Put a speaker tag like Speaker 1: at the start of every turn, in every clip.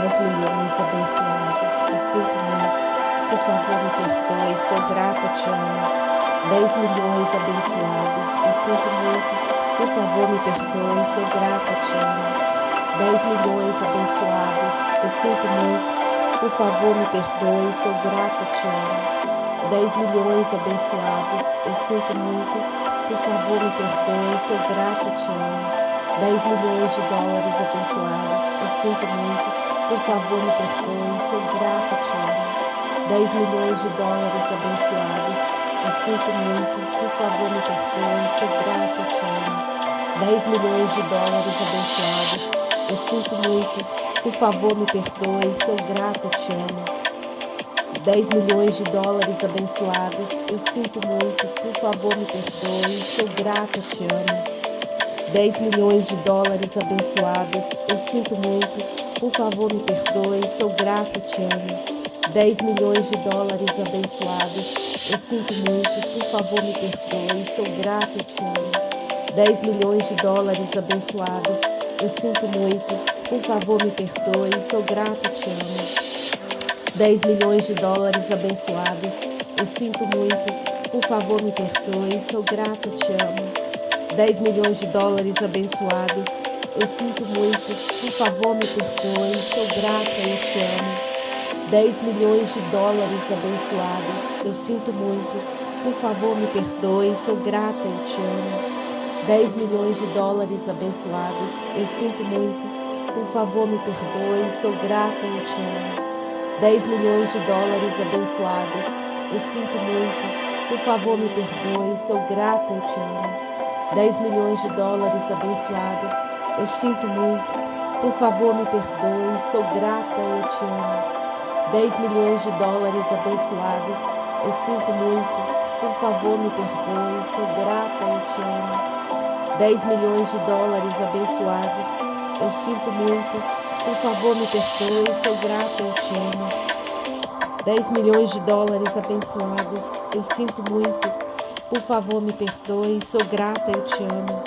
Speaker 1: 10 milhões abençoados, eu sinto muito, por favor me perdoe, sou grata, te amo. 10 milhões abençoados, eu sinto muito, por favor me perdoe, sou grata, te amo. 10 milhões abençoados, eu sinto muito, por favor me perdoe, sou grata, te amo. 10 milhões abençoados, eu sinto muito, por favor me perdoe, sou grata, te amo. 10 milhões de dólares abençoados, eu sinto muito, por favor me perdoe, sou grata, te amo. 10 milhões de dólares abençoados, eu sinto muito, por favor me perdoe, sou grata, te amo. 10 milhões de dólares abençoados, eu sinto muito, por favor me perdoe, sou grata, te amo. 10 milhões de dólares abençoados, eu sinto muito, por favor me perdoe, sou grata, te amo. 10 milhões de dólares abençoados, eu sinto muito, por favor me perdoe, sou grata, te amo. 10 milhões de dólares abençoados, eu sinto muito, por favor me perdoe, sou grata, te amo. 10 milhões de dólares abençoados, eu sinto muito, por favor me perdoe, sou grata, te amo. 10 milhões de dólares abençoados, eu sinto muito, por favor me perdoe, sou grata, te amo. 10 milhões de dólares abençoados, eu sinto muito, por favor me perdoe, sou grata e te amo. 10 milhões de dólares abençoados, eu sinto muito, por favor me perdoe, sou grata e te amo. 10 milhões de dólares abençoados, eu sinto muito, por favor me perdoe, sou grata e te amo. 10 milhões de dólares abençoados, eu sinto muito, por favor me perdoe, sou grata e te amo. 10 milhões de dólares abençoados, eu sinto muito, por favor me perdoe, sou grata e te amo. 10 milhões de dólares abençoados, eu sinto muito, por favor me perdoe, sou grata e te amo. 10 milhões de dólares abençoados, eu sinto muito, por favor me perdoe, sou grata e te amo. 10 milhões de dólares abençoados, eu sinto muito, por favor me perdoe, sou grata e te amo.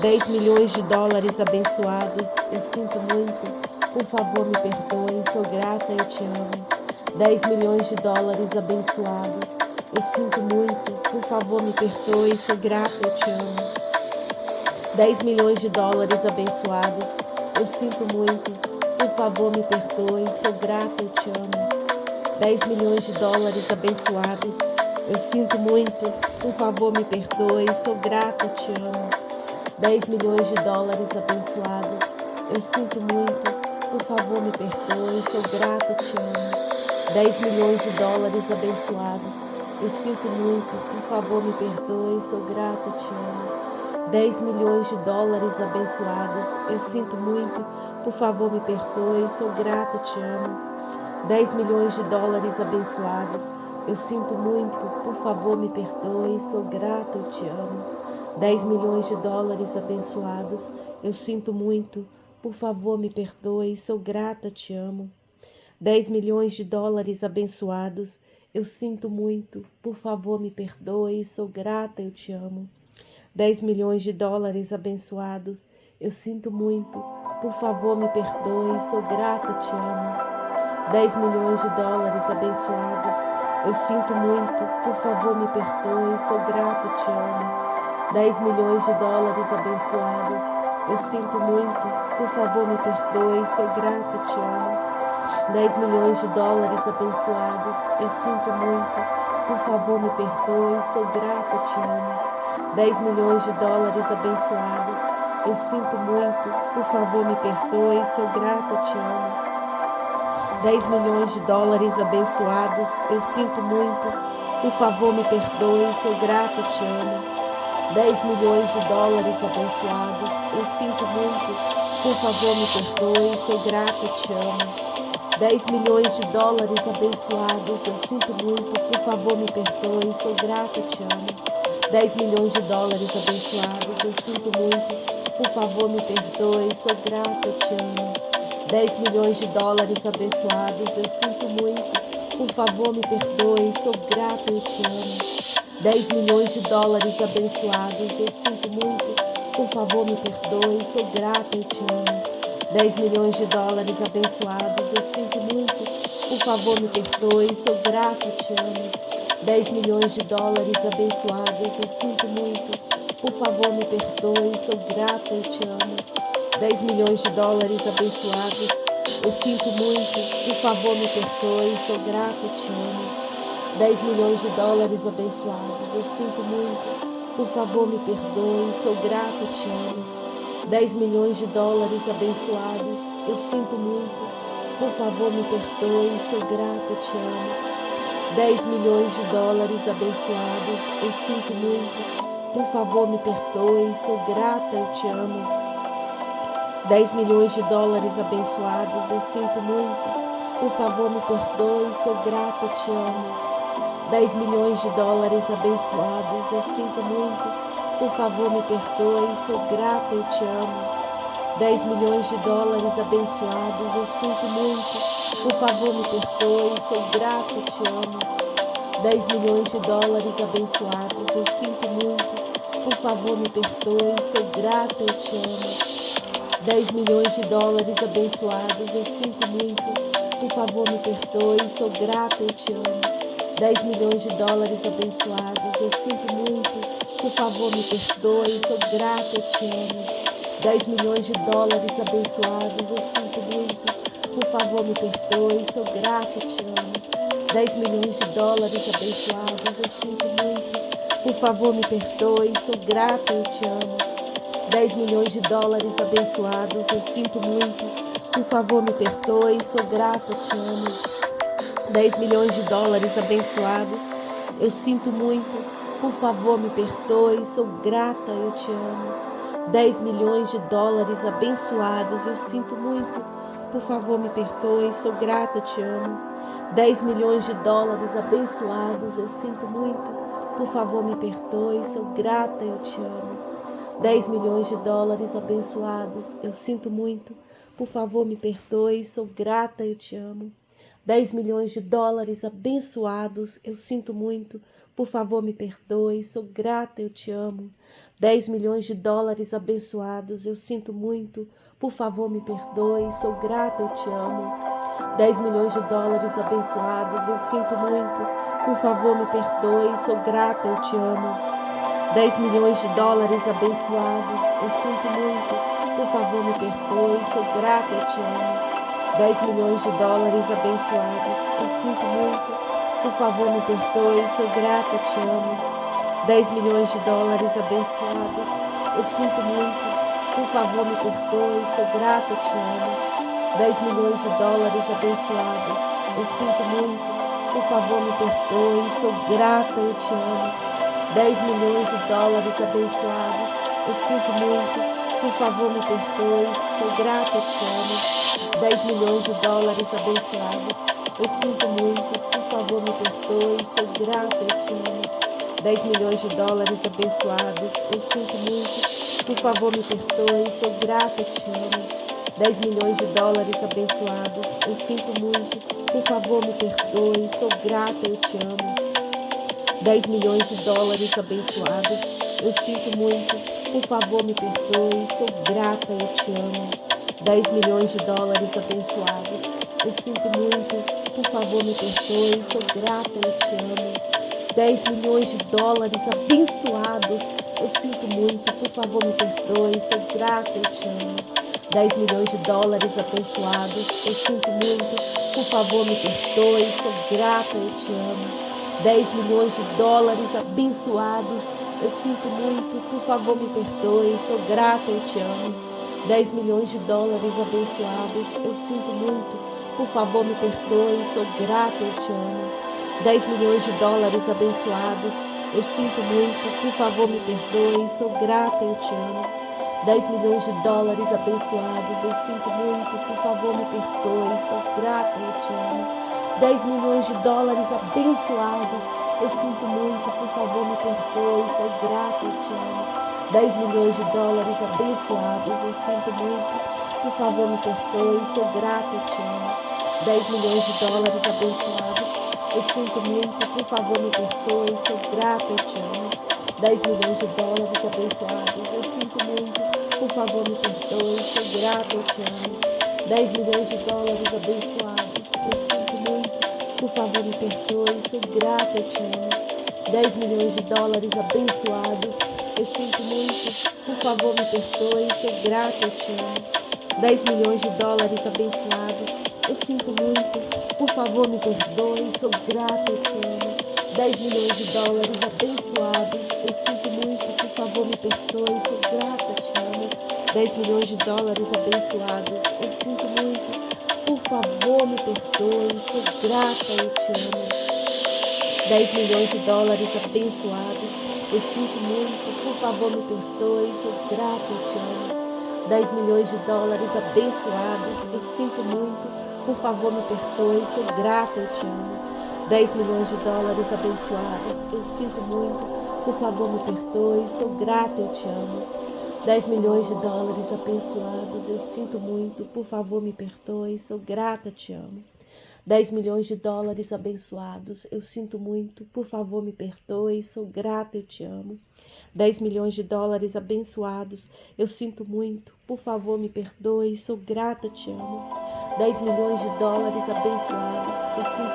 Speaker 1: 10 milhões de dólares abençoados, eu sinto muito, por favor me perdoe, sou grata e te amo. 10 milhões de dólares abençoados, eu sinto muito, por favor me perdoe, sou grata e te amo. 10 milhões de dólares abençoados, eu sinto muito, por favor me perdoe, sou grata e te amo. 10 milhões de dólares abençoados, eu sinto muito, por favor me perdoe, sou grata, te amo. 10 milhões de dólares abençoados, eu sinto muito, por favor me perdoe, sou grata, te amo. 10 milhões de dólares abençoados, eu sinto muito, por favor me perdoe, sou grata, te amo. 10 milhões de dólares abençoados, eu sinto muito, por favor me perdoe, sou grata, te amo. 10 milhões de dólares abençoados, eu sinto muito, por favor me perdoe, sou grata e te amo. 10 milhões de dólares abençoados, eu sinto muito, por favor me perdoe, sou grata, te amo. 10 milhões de dólares abençoados, eu sinto muito, por favor me perdoe, sou grata, eu te amo. 10 milhões de dólares abençoados, eu sinto muito, por favor me perdoe, sou grata, te amo. 10 milhões de dólares abençoados, eu sinto muito, por favor me perdoe, sou grata, te amo. 10 milhões de dólares abençoados, eu sinto muito, por favor me perdoe, sou grata, te amo. 10 milhões de dólares abençoados, eu sinto muito, por favor me perdoe, sou grata, te amo. 10 milhões de dólares abençoados, eu sinto muito, por favor me perdoe, sou grata, te amo. 10 milhões de dólares abençoados, eu sinto muito, por favor me perdoe, sou grata, te amo. 10 milhões de dólares abençoados, eu sinto muito, por favor me perdoe, sou grata, te amo. 10 milhões de dólares abençoados, eu sinto muito, por favor me perdoe, sou grata, te amo. 10 milhões de dólares abençoados, eu sinto muito, por favor me perdoe, sou grata, te amo. 10 milhões de dólares abençoados, eu sinto muito, por favor me perdoe, sou grata e te amo. 10 milhões de dólares abençoados, eu sinto muito, por favor me perdoe, sou grata e te amo. 10 milhões de dólares abençoados, eu sinto muito, por favor me perdoe, sou grata, te amo. 10 milhões de dólares abençoados, eu sinto muito, por favor me perdoe, sou grata, eu te amo. 10 milhões de dólares abençoados, eu sinto muito, por favor me perdoe, sou grata, te amo. 10 milhões de dólares abençoados, eu sinto muito, por favor me perdoe, sou grata, te amo. 10 milhões de dólares abençoados, eu sinto muito, por favor me perdoe, sou grata, te amo. 10 milhões de dólares abençoados, eu sinto muito, por favor me perdoe, sou grata, eu te amo. 10 milhões de dólares abençoados, eu sinto muito, por favor me perdoe, sou grata, te amo. 10 milhões de dólares abençoados, eu sinto muito, por favor me perdoe, sou grata, eu te amo. 10 milhões de dólares abençoados, eu sinto muito, por favor me perdoe, sou grata, te amo. 10 milhões de dólares abençoados, eu sinto muito, por favor me perdoe, sou grata, eu te amo. 10 milhões de dólares abençoados, eu sinto muito, por favor me perdoe, sou grata, eu te amo. 10 milhões de dólares abençoados, eu sinto muito, por favor me perdoe, sou grata, eu te amo. 10 milhões de dólares abençoados, eu sinto muito, por favor me perdoe, sou grata, te amo. 10 milhões de dólares abençoados, eu sinto muito, por favor me perdoe, sou grata, eu te amo. 10 milhões de dólares abençoados, eu sinto muito, por favor me perdoe, sou grata, te amo. 10 milhões de dólares abençoados, eu sinto muito, por favor me perdoe, sou grata, eu te amo. 10 milhões de dólares abençoados, eu sinto muito, por favor me perdoe, sou grata, te amo. 10 milhões de dólares abençoados, eu sinto muito, por favor me perdoe, sou grata, eu te amo. 10 milhões de dólares abençoados, eu sinto muito, por favor me perdoe, sou grata, eu te amo. 10 milhões de dólares abençoados, eu sinto muito, por favor me perdoe, sou grata, eu te amo. 10 milhões de dólares abençoados, eu sinto muito, por favor me perdoe, sou grata, eu te amo. 10 milhões de dólares abençoados, eu sinto muito, por favor me perdoe, sou grata, eu te amo. 10 milhões de dólares abençoados, eu sinto muito, por favor me perdoe, sou grata, eu te amo. 10 milhões de dólares abençoados, eu sinto muito, por favor me perdoe, sou grata, te amo. 10 milhões de dólares abençoados, eu sinto muito, por favor me perdoe, sou grata, te amo. 10 milhões de dólares abençoados, eu sinto muito, por favor me perdoe, sou grata, eu te amo. 10 milhões de dólares abençoados, eu sinto muito, por favor me perdoe, sou grata, eu te amo. 10 milhões de dólares abençoados, eu sinto muito, por favor me perdoe, sou grata, eu te amo. 10 milhões de dólares abençoados, eu sinto muito, por favor me perdoe, sou grata, eu te amo. 10 milhões de dólares abençoados, eu sinto muito, por favor me perdoe, sou grata, eu te amo. 10 milhões de dólares abençoados, eu sinto muito, por favor me perdoe, sou grata, eu te amo. 10 milhões de dólares abençoados, eu sinto muito, por favor me perdoe, sou grata, eu te amo. 10 milhões de dólares abençoados, eu sinto muito, por favor me perdoe, sou grata, eu te amo. 10 milhões de dólares abençoados, eu sinto muito, por favor me perdoe, sou grata, eu te amo. 10 milhões de dólares abençoados, eu sinto muito, por favor me perdoe, sou grata, eu te amo. 10 milhões de dólares abençoados, eu sinto muito, por favor me perdoe, sou grata, eu te amo. 10 milhões de dólares abençoados, eu sinto muito, por favor me perdoe, sou grata, eu te amo. 10 milhões de dólares abençoados, eu sinto muito, por favor me perdoe, sou grata, eu te amo. 10 milhões de dólares abençoados, eu sinto muito, por favor me perdoe, sou grata, eu te amo. 10 milhões de dólares abençoados, eu sinto muito, por favor me perdoe, sou grata, eu te amo. 10 milhões de dólares abençoados, eu sinto muito, por favor me perdoe, sou grata, eu te amo. 10 milhões de dólares abençoados, eu sinto muito, por favor me perdoe, sou grata, eu te amo. 10 milhões de dólares abençoados, eu sinto muito, por favor me perdoe, sou grata, eu te amo. 10 milhões de dólares abençoados, eu sinto muito, por favor me perdoe, sou grata, eu te amo. 10 milhões de dólares abençoados, eu sinto muito, por favor me perdoe, sou grata, eu te amo. 10 milhões de dólares abençoados, eu sinto muito, por favor me perdoe, sou grata, eu te amo. 10 milhões de dólares abençoados, eu sinto muito, por favor me perdoe, sou grata, eu te amo. 10 milhões de dólares abençoados, eu sinto muito, por favor me perdoe, sou grata, eu te amo. 10 milhões de dólares abençoados, eu sinto muito, por favor me perdoe, sou grata, eu te amo. 10 milhões de dólares abençoados, eu sinto muito, por favor me perdoe, sou grata, eu te amo. 10 milhões de dólares abençoados, eu sinto muito, por favor me perdoe, sou grata, te amo. 10 milhões de dólares abençoados, eu sinto muito, por favor me perdoe, sou grata, eu te amo. 10 milhões de dólares abençoados, eu sinto muito, por favor me perdoe, sou grata, te amo. 10 milhões de dólares abençoados,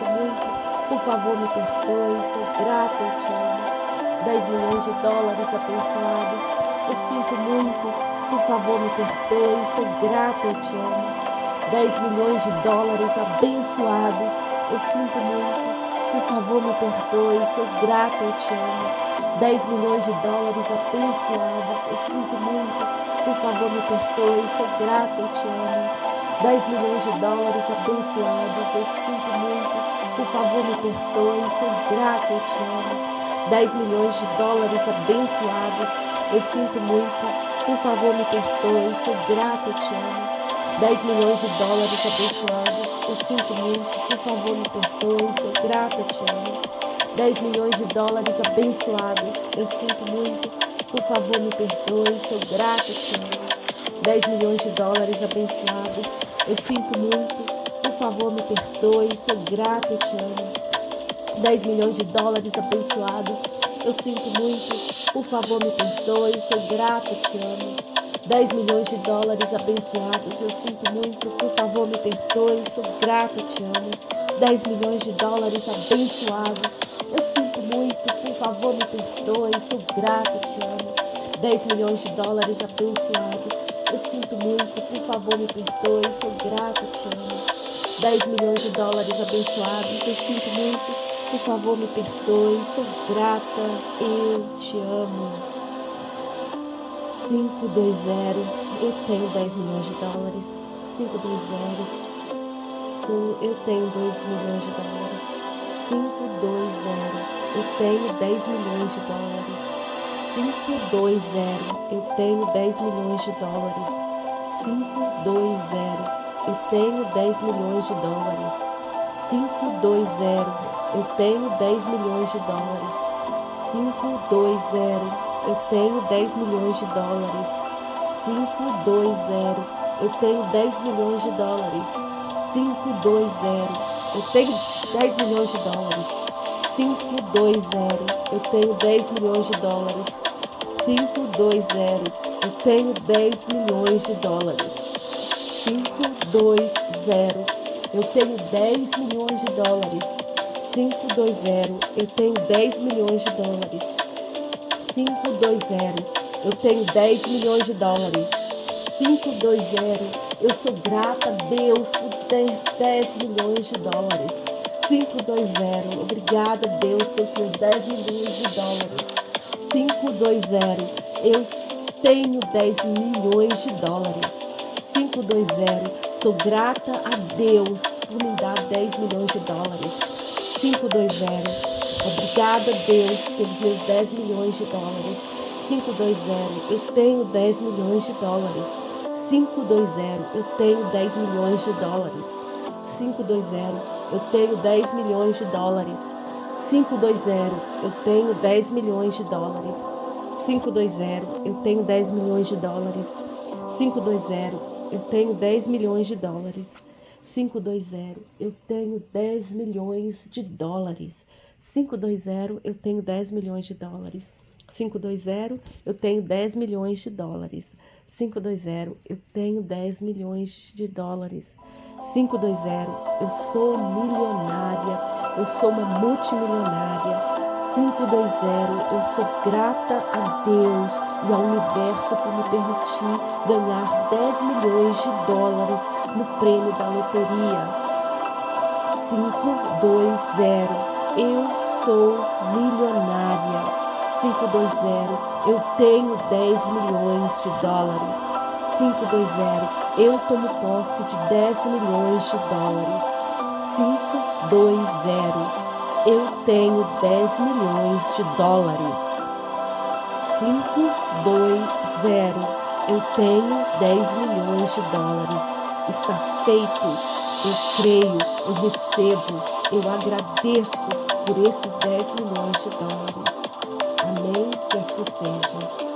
Speaker 1: eu sinto muito, por favor me perdoe, sou grata, eu te amo. 10 milhões de dólares abençoados, eu sinto muito, por favor me perdoe, sou grata, eu te amo. 10 milhões de dólares abençoados, eu sinto muito, por favor me perdoe, sou grata, eu te amo. 10 milhões de dólares abençoados, eu sinto muito, por favor me perdoe, sou grata, eu te amo. 10 milhões de dólares abençoados, eu sinto muito, por favor me perdoe, sou grata, eu te amo. 10 milhões de dólares abençoados, eu sinto muito, por favor me perdoe, sou grata, eu te amo. 10 milhões de dólares abençoados, eu sinto muito, por favor me perdoe, sou grata, te amo. 10 milhões de dólares abençoados, eu sinto muito, por favor me perdoe, sou grata, te amo. 10 milhões de dólares abençoados, eu sinto muito, por favor me perdoe, sou grata, te amo. 10 milhões de dólares abençoados, eu sinto muito, por favor me perdoe, sou grata, te amo. 10 milhões de dólares abençoados, eu sinto muito, por favor me perdoe, sou grata, te amo. 10 milhões de dólares abençoados, eu sinto muito, por favor me perdoe, sou grata, te amo. 10 milhões de dólares abençoados, eu sinto muito, por favor me perdoe, sou grata, te amo. 10 milhões de dólares abençoados, eu sinto muito, por favor me perdoe, sou grata, eu te amo. 520, eu tenho 10 milhões de dólares. 520, eu tenho 2 milhões de dólares. 520, eu tenho 10 milhões de dólares. 520, eu tenho 10 milhões de dólares. 520, eu tenho 10 milhões de dólares. 520, eu tenho 10 milhões de dólares. 520, eu tenho 10 milhões de dólares. 520, eu tenho 10 milhões de dólares. 520, eu tenho 10 milhões de dólares. 520, eu tenho 10 milhões de dólares. 520, eu tenho 10 milhões de dólares. 520, eu tenho 10 milhões de dólares. 520, eu tenho 10 milhões de dólares. 520, eu tenho 10 milhões de dólares. 520, eu sou grata a Deus por ter 10 milhões de dólares. 520, obrigada a Deus pelos meus 10 milhões de dólares. 520, eu tenho 10 milhões de dólares. 520, sou grata a Deus por me dar 10 milhões de dólares. 520, obrigada a Deus pelos meus 10 milhões de dólares. 520, eu tenho 10 milhões de dólares. 520, eu tenho 10 milhões de dólares. 520, eu tenho 10 milhões de dólares. 520, eu tenho 10 milhões de dólares. 520, eu tenho 10 milhões de dólares. 520, eu tenho 10 milhões de dólares. 520, eu tenho 10 milhões de dólares. 520, eu tenho 10 milhões de dólares. 520, eu tenho 10 milhões de dólares. 520, eu tenho 10 milhões de dólares. 520, eu sou milionária, eu sou uma multimilionária. 520, eu sou grata a Deus e ao universo por me permitir ganhar 10 milhões de dólares no prêmio da loteria. 520, eu sou milionária. 520, eu tenho 10 milhões de dólares. 520, eu tomo posse de 10 milhões de dólares. 520, eu tenho 10 milhões de dólares. 520, eu tenho 10 milhões de dólares. Está feito. Eu creio, eu recebo, eu agradeço por esses 10 milhões de dólares. Amém? Que assim seja.